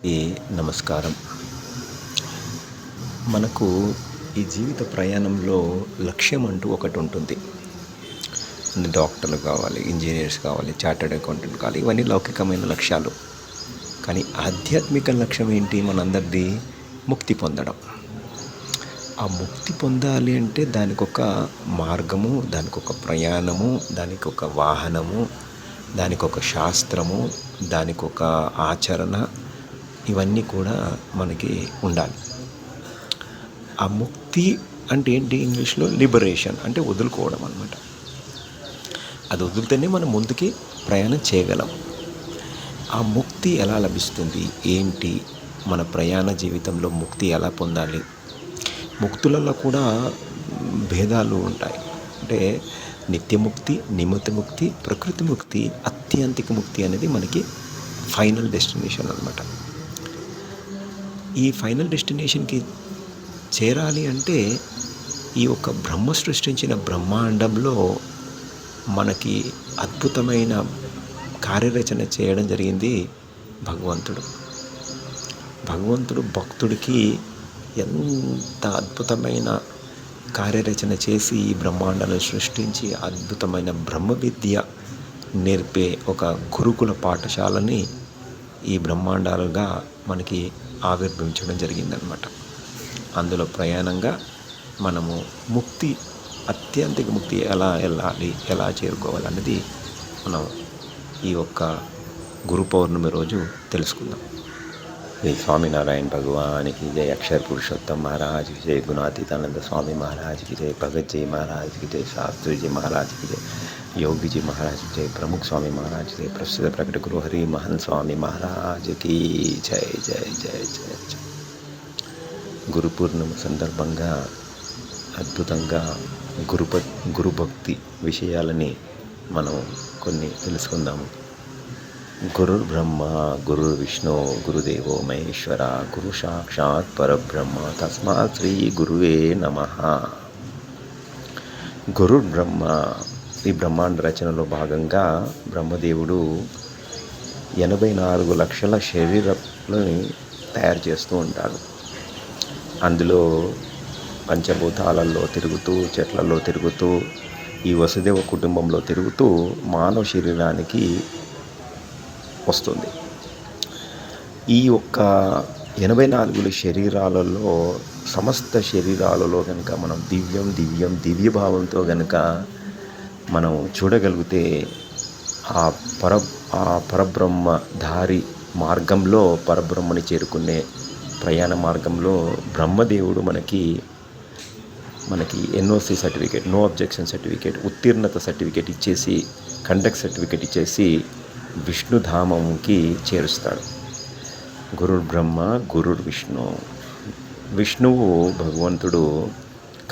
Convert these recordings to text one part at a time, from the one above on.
నమస్కారం. మనకు ఈ జీవిత ప్రయాణంలో లక్ష్యం అంటూ ఒకటి ఉంటుంది. డాక్టర్లు కావాలి, ఇంజనీర్స్ కావాలి, చార్టర్డ్ అకౌంటెంట్ కావాలి, ఇవన్నీ లౌకికమైన లక్ష్యాలు. కానీ ఆధ్యాత్మిక లక్ష్యం ఏంటి? మనందరిది ముక్తి పొందడం. ఆ ముక్తి పొందాలి అంటే దానికి ఒక మార్గము, దానికి ఒక ప్రయాణము, దానికి ఒక వాహనము, దానికి ఒక శాస్త్రము, దానికి ఒక ఆచరణ, ఇవన్నీ కూడా మనకి ఉండాలి. ఆ ముక్తి అంటే ఏంటి? ఇంగ్లీష్లో లిబరేషన్ అంటే వదులుకోవడం అన్నమాట. అది వదిలితేనే మనం ముందుకి ప్రయాణం చేయగలం. ఆ ముక్తి ఎలా లభిస్తుంది? ఏంటి? మన ప్రయాణ జీవితంలో ముక్తి ఎలా పొందాలి? ముక్తులలో కూడా భేదాలు ఉంటాయి. అంటే నిత్యముక్తి, నిమిత్త ముక్తి, ప్రకృతి ముక్తి, అత్యంతిక ముక్తి అనేది మనకి ఫైనల్ డెస్టినేషన్ అన్నమాట. ఈ ఫైనల్ డెస్టినేషన్కి చేరాలి అంటే ఈ యొక్క బ్రహ్మ సృష్టించిన బ్రహ్మాండంలో మనకి అద్భుతమైన కార్యరచన చేయడం జరిగింది భగవంతుడు. భగవంతుడు భక్తుడికి ఎంత అద్భుతమైన కార్యరచన చేసి ఈ బ్రహ్మాండాన్ని సృష్టించి అద్భుతమైన బ్రహ్మ విద్య నేర్పే ఒక గురుకుల పాఠశాలని ఈ బ్రహ్మాండాలుగా మనకి ఆవిర్భవించడం జరిగిందనమాట. అందులో ప్రయాణంగా మనము ముక్తి, అత్యంతిక ముక్తి ఎలా వెళ్ళాలి, ఎలా చేరుకోవాలన్నది మనం ఈ యొక్క గురు పౌర్ణమి రోజు తెలుసుకుందాం. జై స్వామినారాయణ భగవానికి జై, అక్షర పురుషోత్తम महाराज की जय, गुणातीतानंद स्वामी महाराज की जय, भगत जी महाराज की जय, शास्त्री जी महाराज की जय, योगी जी महाराज की जय, प्रमुख स्वामी महाराज की जय, प्रसिद्ध प्रकट गुरु हरि महंत स्वामी महाराज की जय जय जय जय जय. గురు పూర్ణిమ సందర్భంగా అద్భుతంగా గురుభక్తి విషయాలని మనం కొన్ని తెలుసుకుందాము. గురు బ్రహ్మ గురు విష్ణు గురుదేవో మహేశ్వర గురు సాక్షాత్ పరబ్రహ్మ తస్మాత్ శ్రీ గురువే నమః. గురు బ్రహ్మ ఈ బ్రహ్మాండ రచనలో భాగంగా బ్రహ్మదేవుడు 84 లక్షల శరీరాలని తయారు చేస్తూ ఉంటాడు. అందులో పంచభూతాలలో తిరుగుతూ, చెట్లలో తిరుగుతూ, ఈ వసుదేవ కుటుంబంలో తిరుగుతూ మానవ శరీరానికి వస్తుంది. ఈ యొక్క 84 శరీరాలలో సమస్త శరీరాలలో కనుక మనం దివ్యభావంతో కనుక మనం చూడగలిగితే ఆ పరబ్రహ్మ దారి మార్గంలో పరబ్రహ్మని చేరుకునే ప్రయాణ మార్గంలో బ్రహ్మదేవుడు మనకి NOC certificate, no objection certificate, ఉత్తీర్ణత సర్టిఫికేట్ ఇచ్చేసి, కండక్ట్ సర్టిఫికేట్ ఇచ్చేసి విష్ణుధామంకి చేరుస్తాడు. గురు బ్రహ్మ గురు విష్ణు. విష్ణువు భగవంతుడు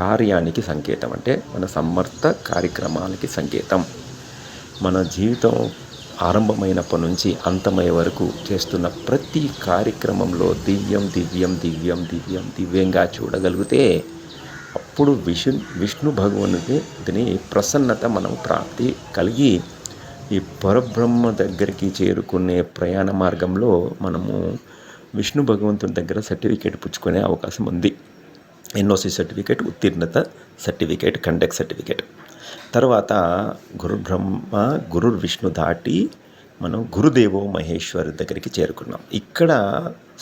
కార్యానికి సంకేతం, అంటే మన సమర్థ కార్యక్రమాలకి సంకేతం. మన జీవితం ఆరంభమైనప్పటి నుంచి అంతమయ్యే వరకు చేస్తున్న ప్రతి కార్యక్రమంలో దివ్యంగా చూడగలిగితే అప్పుడు విష్ణు భగవంతుని ప్రసన్నత మనం ప్రాప్తి కలిగి ఈ పరబ్రహ్మ దగ్గరికి చేరుకునే ప్రయాణ మార్గంలో మనము విష్ణు భగవంతుని దగ్గర సర్టిఫికేట్ పుచ్చుకునే అవకాశం ఉంది. ఎన్ఓసి సర్టిఫికేట్, ఉత్తీర్ణత సర్టిఫికేట్, కండక్ట్ సర్టిఫికేట్. తర్వాత గురు బ్రహ్మ గురు విష్ణు దాటి మనం గురుదేవో మహేశ్వర్ దగ్గరికి చేరుకున్నాం. ఇక్కడ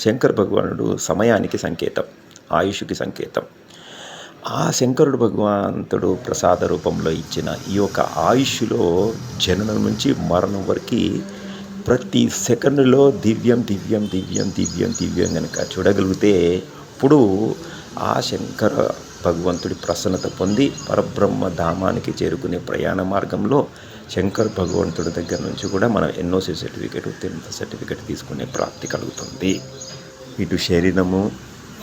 శంకర భగవానుడు సమయానికి సంకేతం, ఆయుష్కి సంకేతం. ఆ శంకరుడు భగవంతుడు ప్రసాద రూపంలో ఇచ్చిన ఈ యొక్క ఆయుష్లో జననం నుంచి మరణం వరకు ప్రతి సెకండ్లో దివ్యం కనుక చూడగలిగితే ఇప్పుడు ఆ శంకర భగవంతుడి ప్రసన్నత పొంది పరబ్రహ్మ ధామానికి చేరుకునే ప్రయాణ మార్గంలో శంకర్ భగవంతుడి దగ్గర నుంచి కూడా మనం ఎన్ఓసి సర్టిఫికేట్, ఉత్తీర్ణత సర్టిఫికేట్ తీసుకునే ప్రాప్తి కలుగుతుంది. ఇటు శరీరము,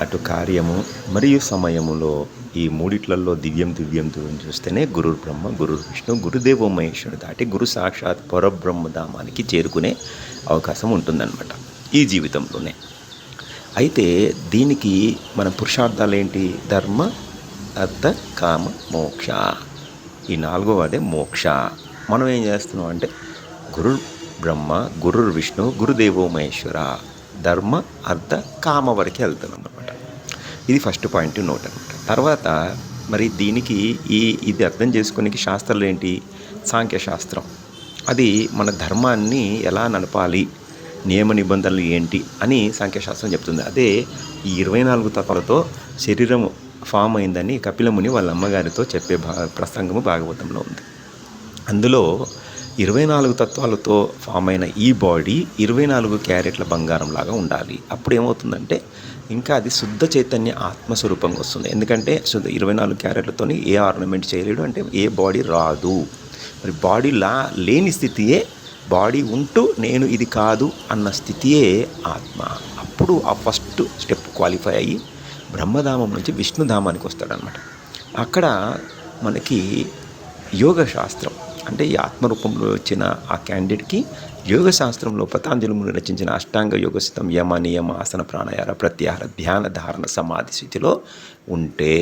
అటు కార్యము మరియు సమయములో ఈ మూడిట్లలో దివ్యం చూస్తేనే గురు బ్రహ్మ గురు విష్ణు గురుదేవో మహేశ్వరుడు దాటి గురు సాక్షాత్ పరబ్రహ్మ ధామానికి చేరుకునే అవకాశం ఉంటుందన్నమాట ఈ జీవితంలోనే. అయితే దీనికి మన పురుషార్థాలు ఏంటి? ధర్మ, అర్థ, కామ, మోక్ష. ఈ 4వదే మోక్ష. మనం ఏం చేస్తున్నాం అంటే గురు బ్రహ్మ గురు విష్ణు గురుదేవో మహేశ్వర ధర్మ అర్థ కామ వరకే వెళ్తున్నాం అనమాట. ఇది ఫస్ట్ పాయింట్ నోట్ అనమాట. తర్వాత మరి దీనికి ఇది అర్థం చేసుకోనికి శాస్త్రాలు ఏంటి? సాంఖ్యశాస్త్రం. అది మన ధర్మాన్ని ఎలా నడపాలి, నియమ నిబంధనలు ఏంటి అని సాంఖ్యశాస్త్రం చెప్తుంది. అదే ఈ 24 తత్వాలతో శరీరం ఫామ్ అయిందని కపిలముని వాళ్ళ అమ్మగారితో చెప్పే ప్రసంగము భాగవతంలో ఉంది. అందులో 24 తత్వాలతో ఫామ్ అయిన ఈ బాడీ 24 క్యారెట్ల బంగారం లాగా ఉండాలి. అప్పుడు ఏమవుతుందంటే ఇంకా అది శుద్ధ చైతన్య ఆత్మస్వరూపంగా వస్తుంది. ఎందుకంటే 24 క్యారెట్లతో ఏ ఆర్నమెంట్ చేయలేడు, అంటే ఏ బాడీ రాదు. మరి బాడీ లేని స్థితియే, బాడీ ఉంటూ నేను ఇది కాదు అన్న స్థితియే ఆత్మ. అప్పుడు ఆ ఫస్ట్ స్టెప్ క్వాలిఫై అయ్యి బ్రహ్మధామం నుంచి విష్ణుధామానికి వస్తాడనమాట. అక్కడ మనకి యోగ శాస్త్రం అంటే ఈ ఆత్మరూపంలో వచ్చిన ఆ క్యాండిడేట్కి యోగ శాస్త్రంలో పతాంజలి ముని రచించిన అష్టాంగ యోగ సిద్ధం యమ నియమ ఆసన ప్రాణాయామ ప్రత్యాహార ధ్యాన ధారణ సమాధి స్థితిలో ఉంటే,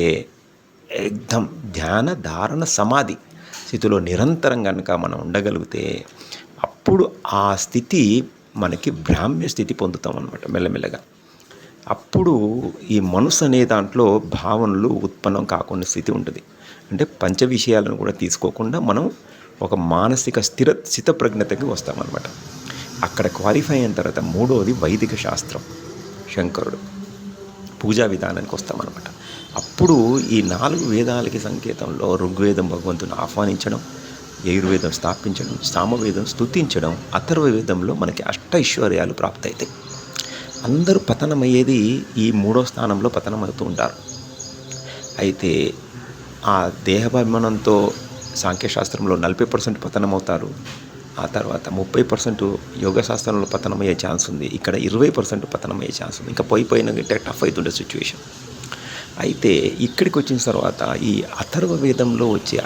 ఏకదం ధ్యాన ధారణ సమాధి స్థితిలో నిరంతరం కనుక మనం ఉండగలిగితే అప్పుడు ఆ స్థితి మనకి బ్రాహ్మ్య స్థితి పొందుతాం అన్నమాట మెల్లమెల్లగా. అప్పుడు ఈ మనసు అనే దాంట్లో భావనలు ఉత్పన్నం కాకుండా స్థితి ఉంటుంది. అంటే పంచ విషయాలను కూడా తీసుకోకుండా మనం ఒక మానసిక స్థితప్రజ్ఞతకి వస్తామన్నమాట. అక్కడ క్వాలిఫై అయిన తర్వాత మూడవది వైదిక శాస్త్రం, శంకరుడు పూజా విధానానికి వస్తామన్నమాట. అప్పుడు ఈ 4 వేదాలకి సంకేతంలో ఋగ్వేదం భగవంతుని ఆహ్వానించడం, యజుర్వేదం స్థాపించడం, సామవేదం స్తుతించడం, అథర్వవేదంలో మనకి ఐశ్వర్యాలు ప్రాప్తి అవుతాయి. అందరూ పతనమయ్యేది ఈ 3వ స్థానంలో పతనమవుతూ ఉంటారు. అయితే ఆ దేహాభిమానంతో సాంఖ్యశాస్త్రంలో 40% పతనమవుతారు. ఆ తర్వాత 30% యోగశాస్త్రంలో పతనమయ్యే ఛాన్స్ ఉంది. ఇక్కడ 20% పతనమయ్యే ఛాన్స్ ఉంది. ఇంకా పోయిన టఫ్ అవుతుండే సిచ్యువేషన్. అయితే ఇక్కడికి వచ్చిన తర్వాత ఈ అథర్వ వేదంలో వచ్చే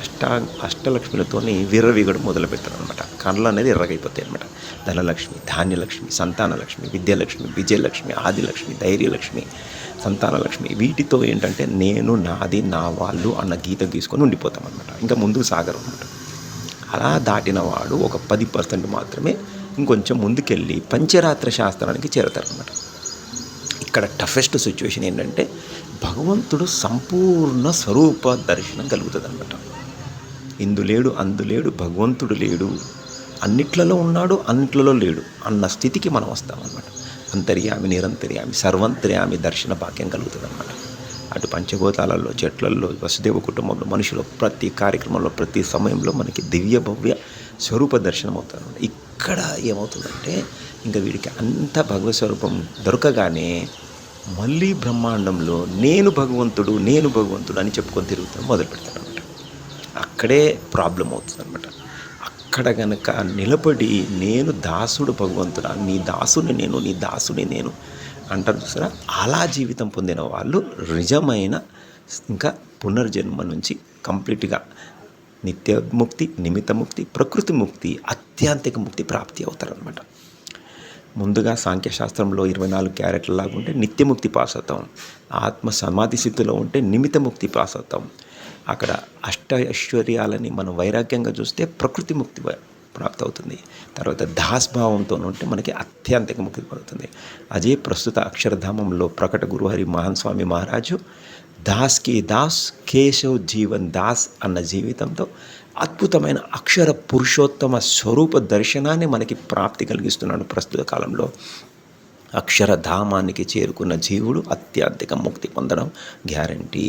అష్టలక్ష్మిలతోని విర్రవీగడం మొదలు పెడతారనమాట. కళ్ళు అనేది ఎర్రగైపోతాయి అనమాట. ధనలక్ష్మి, ధాన్యలక్ష్మి, సంతానలక్ష్మి, విద్యాలక్ష్మి, విజయలక్ష్మి, ఆదిలక్ష్మి, ధైర్యలక్ష్మి, సంతానలక్ష్మి, వీటితో ఏంటంటే నేను, నాది, నా వాళ్ళు అన్న గీత గీసుకొని ఉండిపోతాం అనమాట. ఇంకా ముందుకు సాగరు అనమాట. అలా దాటిన వాడు ఒక 10% మాత్రమే ఇంకొంచెం ముందుకెళ్ళి పంచరాత్ర శాస్త్రానికి చేరతారనమాట. ఇక్కడ టఫెస్ట్ సిచ్యువేషన్ ఏంటంటే భగవంతుడు సంపూర్ణ స్వరూప దర్శనం కలుగుతుంది అనమాట. ఇందు లేడు, అందు లేడు, భగవంతుడు లేడు, అన్నిట్లలో ఉన్నాడు, అన్నిట్లలో లేడు అన్న స్థితికి మనం వస్తామన్నమాట. అంతర్యామి, నిరంతర్యామి, సర్వంతర్యామి దర్శన భాగ్యం కలుగుతుంది అనమాట. అటు పంచభూతాలలో, చెట్లల్లో, వసుదేవ కుటుంబంలో, మనుషులు ప్రతి కార్యక్రమంలో, ప్రతి సమయంలో మనకి దివ్య భవ్య స్వరూప దర్శనం అవుతుంది. ఇక్కడ ఏమవుతుందంటే ఇంకా వీడికి అంత భగవత్ స్వరూపం దొరకగానే మళ్ళీ బ్రహ్మాండంలో నేను భగవంతుడు అని చెప్పుకొని తిరుగుతాం మొదలు పెడతాడు అనమాట. అక్కడే ప్రాబ్లం అవుతుంది అనమాట. అక్కడ గనక నిలబడి నేను దాసుడు భగవంతుడా, నీ దాసుని నేను, నీ దాసుని నేను అంటారు చూసారా, అలా జీవితం పొందిన వాళ్ళు నిజమైన ఇంకా పునర్జన్మ నుంచి కంప్లీట్గా నిత్యముక్తి, నిమిత్తముక్తి, ప్రకృతి ముక్తి, ఆత్యాంతిక ముక్తి ప్రాప్తి అవుతారనమాట. ముందుగా సాంఖ్యశాస్త్రంలో 24 క్యారెట్ల లాగా ఉంటే నిత్యముక్తి పాస్ అవుతాం. ఆత్మ సమాధి స్థితిలో ఉంటే నిమిత్తముక్తి పాస్ అవుతాం. అక్కడ ఐశ్వర్యాలని మనం వైరాగ్యంగా చూస్తే ప్రకృతి ముక్తి ప్రాప్తి అవుతుంది. తర్వాత దాస్భావంతో ఉంటే మనకి అత్యంతిక ముక్తి పడుతుంది. అదే ప్రస్తుత అక్షరధామంలో ప్రకట గురుహరి మహాన్ స్వామి మహారాజు దాస్కి దాస్ కేశవ్ జీవన్ దాస్ అన్న జీవితంతో అద్భుతమైన అక్షర పురుషోత్తమ స్వరూప దర్శనాన్ని మనకి ప్రాప్తి కలిగిస్తున్నాడు. ప్రస్తుత కాలంలో అక్షరధామానికి చేరుకున్న జీవుడు అత్యంతిక ముక్తి పొందడం గ్యారంటీ.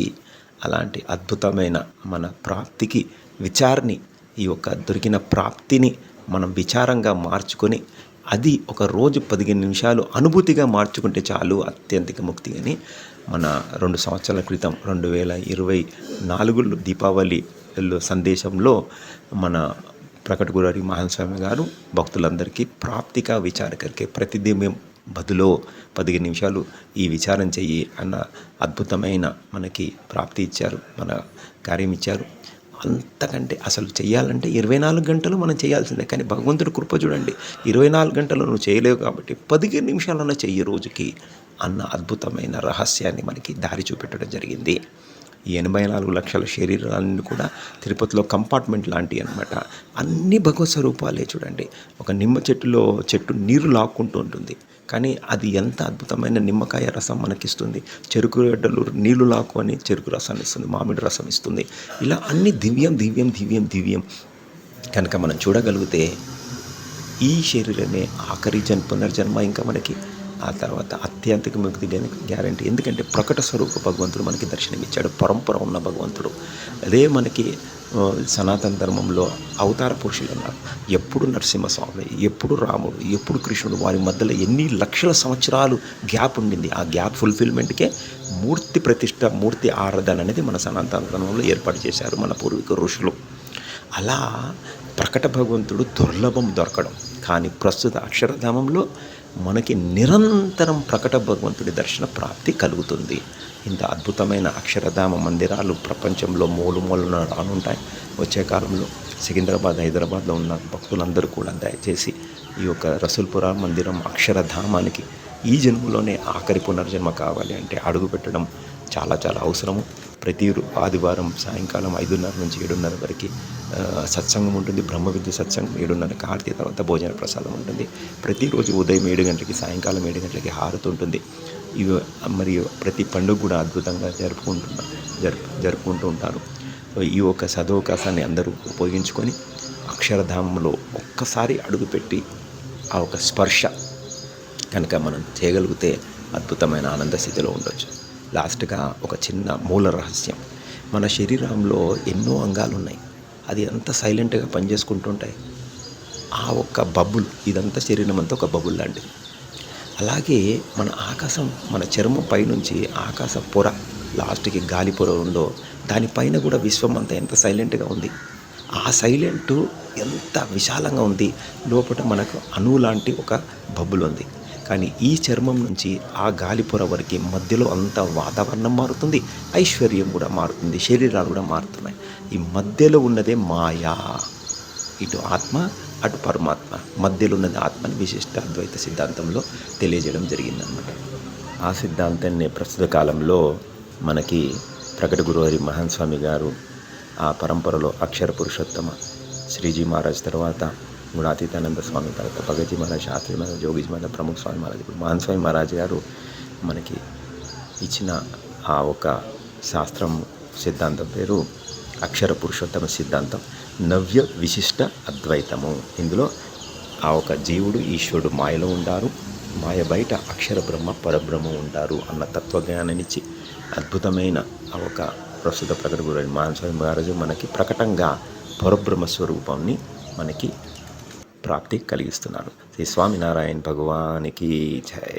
అలాంటి అద్భుతమైన మన ప్రాప్తికి విచారణి, ఈ యొక్క దొరికిన ప్రాప్తిని మనం విచారంగా మార్చుకొని అది ఒక రోజు 15 నిమిషాలు అనుభూతిగా మార్చుకుంటే చాలు అత్యంతిక ముక్తి అని మన 2 సంవత్సరాల క్రితం 2024 దీపావళి సందేశంలో మన ప్రకట గురుహరి మహాన్ స్వామి గారు భక్తులందరికీ ప్రాప్తిక విచారకరికే ప్రతిదినం బదులో 15 నిమిషాలు ఈ విచారం చెయ్యి అన్న అద్భుతమైన మనకి ప్రాప్తి ఇచ్చారు, మన కార్యం ఇచ్చారు. అంతకంటే అసలు చేయాలంటే 24 గంటలు మనం చేయాల్సిందే. కానీ భగవంతుడి కృప చూడండి, 24 గంటలు నువ్వు చేయలేవు కాబట్టి 15 నిమిషాలన్నా చెయ్యి రోజుకి అన్న అద్భుతమైన రహస్యాన్ని మనకి దారి చూపెట్టడం జరిగింది. ఈ 84 లక్షల శరీరాలన్నీ కూడా తిరుపతిలో కంపార్ట్మెంట్ లాంటివి అనమాట. అన్ని భగవత్ స్వరూపాలే చూడండి. ఒక నిమ్మ చెట్టు నీరు లాక్కుంటూ ఉంటుంది, కానీ అది ఎంత అద్భుతమైన నిమ్మకాయ రసం మనకిస్తుంది. చెరుకు గడ్డలు నీళ్లు లాక్కొని చెరుకు రసాన్ని ఇస్తుంది, మామిడి రసం ఇస్తుంది. ఇలా అన్ని దివ్యం దివ్యం దివ్యం దివ్యం కనుక మనం చూడగలిగితే ఈ శరీరమే ఆఖరి పునర్జన్మ. ఇంకా మనకి ఆ తర్వాత అత్యంతిక ముక్తి గ్యారంటీ. ఎందుకంటే ప్రకట స్వరూప భగవంతుడు మనకి దర్శనమిచ్చాడు, పరంపర ఉన్న భగవంతుడు. అదే మనకి సనాతన ధర్మంలో అవతార పురుషులు ఉన్నారు. ఎప్పుడు నరసింహస్వామి, ఎప్పుడు రాముడు, ఎప్పుడు కృష్ణుడు, వారి మధ్యలో ఎన్ని లక్షల సంవత్సరాలు గ్యాప్ ఉండింది. ఆ గ్యాప్ ఫుల్ఫిల్మెంట్కే మూర్తి ప్రతిష్ట, మూర్తి ఆరాధన అనేది మన సనాతన ధర్మంలో ఏర్పాటు చేశారు మన పూర్వీక ఋషులు. అలా ప్రకట భగవంతుడు దుర్లభం దొరకడం. కానీ ప్రస్తుత అక్షరధామంలో మనకి నిరంతరం ప్రకట భగవంతుడి దర్శన ప్రాప్తి కలుగుతుంది. ఇంత అద్భుతమైన అక్షరధామ మందిరాలు ప్రపంచంలో మూలన రానుంటాయి. వచ్చే కాలంలో సికింద్రాబాద్, హైదరాబాద్లో ఉన్న భక్తులందరూ కూడా దయచేసి ఈ యొక్క రసూల్పుర మందిరం అక్షరధామానికి ఈ జన్మలోనే ఆఖరి పునర్జన్మ కావాలి అంటే అడుగు పెట్టడం చాలా చాలా అవసరము. ప్రతి ఆదివారం సాయంకాలం 5:30 నుంచి 7:30 వరకు సత్సంగం ఉంటుంది. బ్రహ్మ విద్య సత్సంగం 7:30కి హారతి, తర్వాత భోజన ప్రసాదం ఉంటుంది. ప్రతిరోజు ఉదయం 7 గంటలకి, సాయంకాలం 7 గంటలకి హారతి ఉంటుంది. ఇవి మరియు ప్రతి పండుగ కూడా అద్భుతంగా జరుపుకుంటూ ఉంటారు. ఈ యొక్క సదవకాశాన్ని అందరూ ఉపయోగించుకొని అక్షరధామంలో ఒక్కసారి అడుగుపెట్టి ఆ ఒక స్పర్శ కనుక మనం చేయగలిగితే అద్భుతమైన ఆనంద స్థితిలో ఉండొచ్చు. లాస్ట్గా ఒక చిన్న మూల రహస్యం. మన శరీరంలో ఎన్నో అంగాలు ఉన్నాయి. అది అంత సైలెంట్గా పనిచేసుకుంటుంటాయి. ఆ ఒక్క బబుల్, ఇదంతా శరీరం అంతా ఒక బబుల్ లాంటిది. అలాగే మన ఆకాశం, మన చర్మం పైనుంచి ఆకాశ పొర, లాస్ట్కి గాలి పొర ఉందో దానిపైన కూడా విశ్వం అంతా ఎంత సైలెంట్గా ఉంది. ఆ సైలెంటు ఎంత విశాలంగా ఉంది. లోపల మనకు అణువు లాంటి ఒక బబుల్ ఉంది. కానీ ఈ చర్మం నుంచి ఆ గాలి పొర వరకు మధ్యలో అంత వాతావరణం మారుతుంది, ఐశ్వర్యం కూడా మారుతుంది, శరీరాలు కూడా మారుతున్నాయి. ఈ మధ్యలో ఉన్నదే మాయా. ఇటు ఆత్మ, అటు పరమాత్మ, మధ్యలో ఉన్నది ఆత్మని విశిష్ట అద్వైత సిద్ధాంతంలో తెలియజేయడం జరిగిందనమాట. ఆ సిద్ధాంతాన్ని ప్రస్తుత కాలంలో మనకి ప్రకట గురువారి మహాన్ స్వామి గారు ఆ పరంపరలో అక్షర పురుషోత్తమ శ్రీజీ మహారాజ్ తర్వాత గుణాతీతానంద స్వామి, తర్వాత భగత్జీ మహారాజ్, శాస్త్రి మహారాజ్, జోగిజీ మహారాజ్, ప్రముఖ స్వామి మహారాజ్, ఇప్పుడు మహాన్ స్వామి మహారాజ్ గారు మనకి ఇచ్చిన ఆ ఒక శాస్త్రం సిద్ధాంతం పేరు అక్షర పురుషోత్తమ సిద్ధాంతం, నవ్య విశిష్ట అద్వైతము. ఇందులో ఆ ఒక జీవుడు ఈశ్వరుడు మాయలో ఉండారు, మాయ బయట అక్షర బ్రహ్మ పరబ్రహ్మ ఉంటారు అన్న తత్వజ్ఞానాన్నిచ్చి అద్భుతమైన ఆ ఒక ప్రస్తుత ప్రకట గురు మహాన్ స్వామి మహారాజు మనకి ప్రకటంగా పరబ్రహ్మ స్వరూపాన్ని మనకి ప్రాప్తి కలిగిస్తున్నారు. శ్రీ స్వామినారాయణ భగవానికి జై.